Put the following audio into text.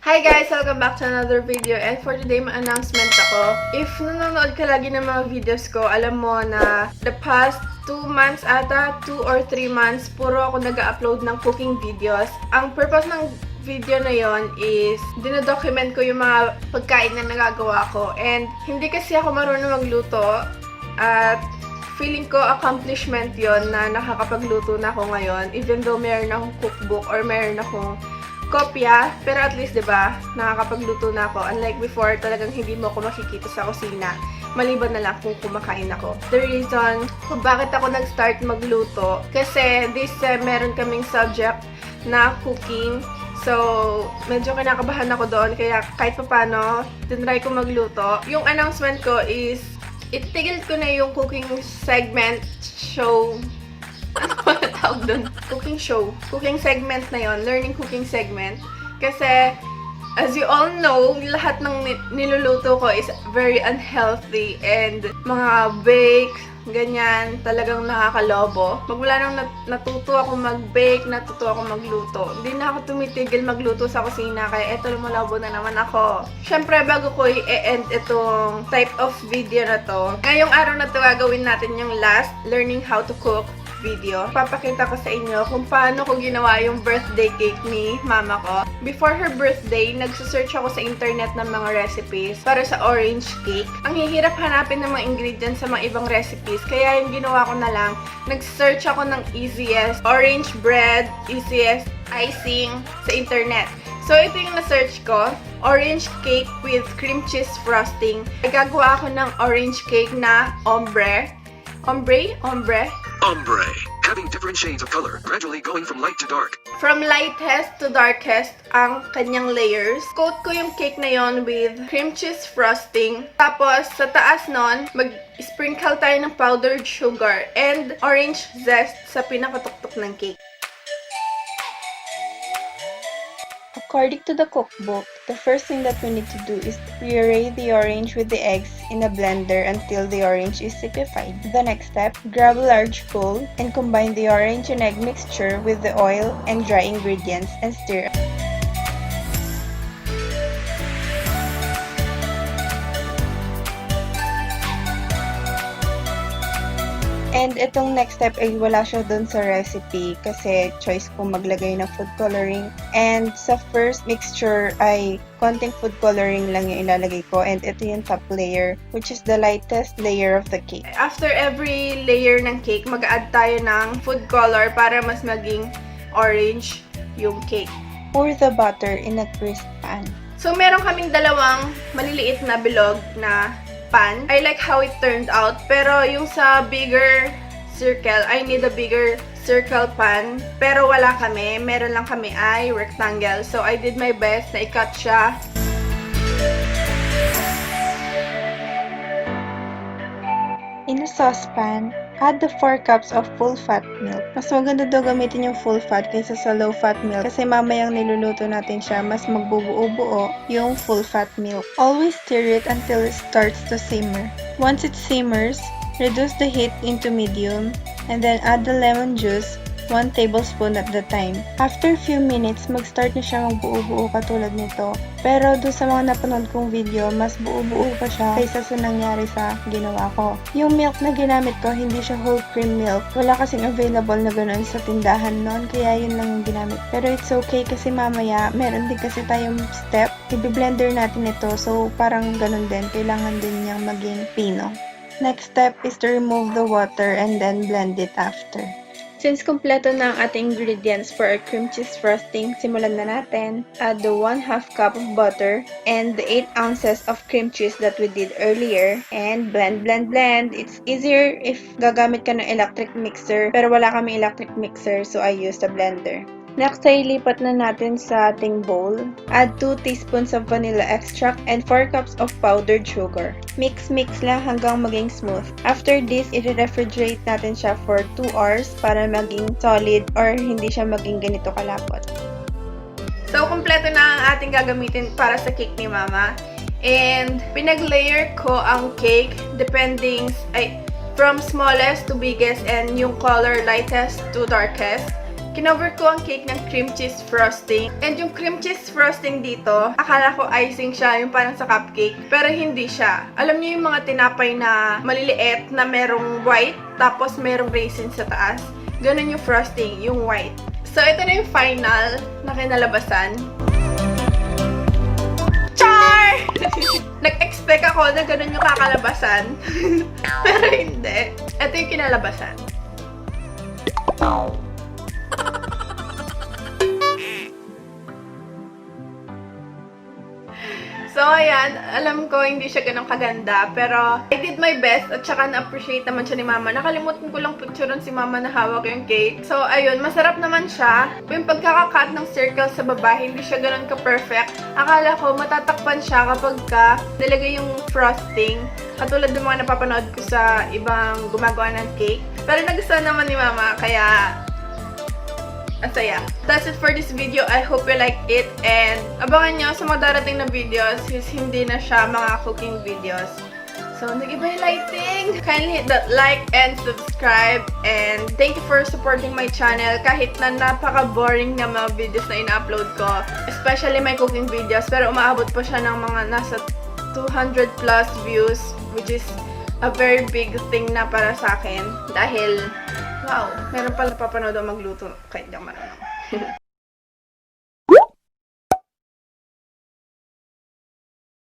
Hi guys! Welcome back to another video, and for today may announcement ako. If nanonood ka lagi ng mga videos ko, alam mo na the past 2 months ata, 2 or 3 months, puro ako nag-upload ng cooking videos. Ang purpose ng video na yon is dinodocument ko yung mga pagkain na nagagawa ko, and hindi kasi ako marunong magluto at feeling ko accomplishment yon na nakakapagluto na ako ngayon, even though meron akong cookbook or meron akong kopya, pero at least, 'di ba, nakakapagluto na ako. Unlike before, talagang hindi mo ako makikita sa kusina. Maliban na lang kung kumakain ako. The reason kung bakit ako nag-start magluto, kasi this meron kaming subject na cooking. So, medyo kinakabahan ako doon, kaya kahit papano, tinry ko magluto. Yung announcement ko is, itigil ko na yung cooking segment show. Ano ba tawag doon? Cooking show. Cooking segment na yon, learning cooking segment. Kasi, as you all know, lahat ng niluluto ko is very unhealthy and mga bake, ganyan, talagang nakakalobo. Magmula nung natuto ako mag-bake, natuto ako magluto. Hindi na ako tumitigil magluto sa kusina, kaya eto lumalobo na naman ako. Siyempre, bago ko i-end itong type of video na to, ngayong araw na to gagawin natin yung last learning how to cook video. Papakita ko sa inyo kung paano ko ginawa yung birthday cake ni mama ko. Before her birthday, nagsusearch ako sa internet ng mga recipes para sa orange cake. Ang hihirap hanapin ng mga ingredients sa mga ibang recipes, kaya yung ginawa ko na lang, nag-search ako ng easiest orange bread, easiest icing sa internet. So, ito yung na-search ko, orange cake with cream cheese frosting. Gagawa ako ng orange cake na ombre. Ombre? Ombre, having different shades of color, gradually going from light to dark. From lightest to darkest ang kanyang layers. Coat ko yung cake na yon with cream cheese frosting. Tapos, sa taas nun, mag-sprinkle tayo ng powdered sugar and orange zest sa pinakatuktok ng cake. According to the cookbook, the first thing that we need to do is puree the orange with the eggs in a blender until the orange is liquefied. The next step, grab a large bowl and combine the orange and egg mixture with the oil and dry ingredients and stir. And itong next step ay wala siya dun sa recipe kasi choice ko maglagay ng food coloring. And sa first mixture ay konting food coloring lang yung ilalagay ko. And ito yung top layer, which is the lightest layer of the cake. After every layer ng cake, mag-add tayo ng food color para mas maging orange yung cake. Pour the butter in a crisp pan. So, meron kaming dalawang maliliit na bilog na pan. I like how it turned out. Pero yung sa bigger circle, I need a bigger circle pan. Pero wala kami. Meron lang kami ay rectangle. So, I did my best na i-cut siya. In a saucepan, add the 4 cups of full-fat milk. Mas maganda daw gamitin yung full-fat kaysa sa low-fat milk kasi mamayang niluluto natin siya, mas magbubuo-buo yung full-fat milk. Always stir it until it starts to simmer. Once it simmers, reduce the heat into medium and then add the lemon juice 1 tablespoon at the time. After a few minutes, mag-start na siya magbuo-buo katulad nito. Pero doon sa mga napanood kong video, mas buo-buo pa siya kaysa sa nangyari sa ginawa ko. Yung milk na ginamit ko, hindi siya whole cream milk. Wala kasing available na ganoon sa tindahan noon, kaya yun lang yung ginamit. Pero it's okay kasi mamaya, meron din kasi tayong step. I-blender natin ito, so parang ganun din. Kailangan din niyang maging pino. Next step is to remove the water and then blend it after. Since kompleto na ang ating ingredients for our cream cheese frosting, simulan na natin. Add the 1/2 cup of butter and the 8 ounces of cream cheese that we did earlier. And blend, blend, blend. It's easier if gagamit ka ng electric mixer, pero wala kami electric mixer, so I used a blender. Next ay lipat na natin sa ating bowl. Add 2 teaspoons of vanilla extract and 4 cups of powdered sugar. Mix lang hanggang maging smooth. After this, i-refrigerate natin siya for 2 hours para maging solid or hindi siya maging ganito kalapot. So, kumpleto na ang ating gagamitin para sa cake ni Mama. And, pinag-layer ko ang cake depending, from smallest to biggest and yung color lightest to darkest. Kinover ko ang cake ng cream cheese frosting. And yung cream cheese frosting dito, akala ko icing siya, yung parang sa cupcake. Pero hindi siya. Alam niyo yung mga tinapay na maliliit na merong white, tapos merong raisin sa taas. Ganun yung frosting, yung white. So, ito na yung final na kinalabasan. Char! Nag-expect ako na ganun yung kakalabasan. Pero hindi. Ito yung kinalabasan. So, ayan. Alam ko hindi siya ganun kaganda. Pero, I did my best. At saka na-appreciate naman siya ni Mama. Nakalimutan ko lang picturean si Mama na hawak yung cake. So, ayun. Masarap naman siya. Yung pagkakakat ng circle sa baba, hindi siya ganun ka-perfect. Akala ko matatakpan siya kapag nilagay yung frosting. Katulad ng mga napapanood ko sa ibang gumagawa ng cake. Pero nagustuhan naman ni Mama. Kaya, asaya. That's it for this video. I hope you like it. And abangan nyo sa mga darating na videos since hindi na siya mga cooking videos. So, nag-iba yung lighting. Kindly hit that like and subscribe. And thank you for supporting my channel. Kahit na napaka-boring na mga videos na ina-upload ko. Especially my cooking videos. Pero umaabot pa siya ng mga nasa 200 plus views. Which is a very big thing na para sa akin. Dahil wow, meron pala papanood ang magluto kahit di ako marunong.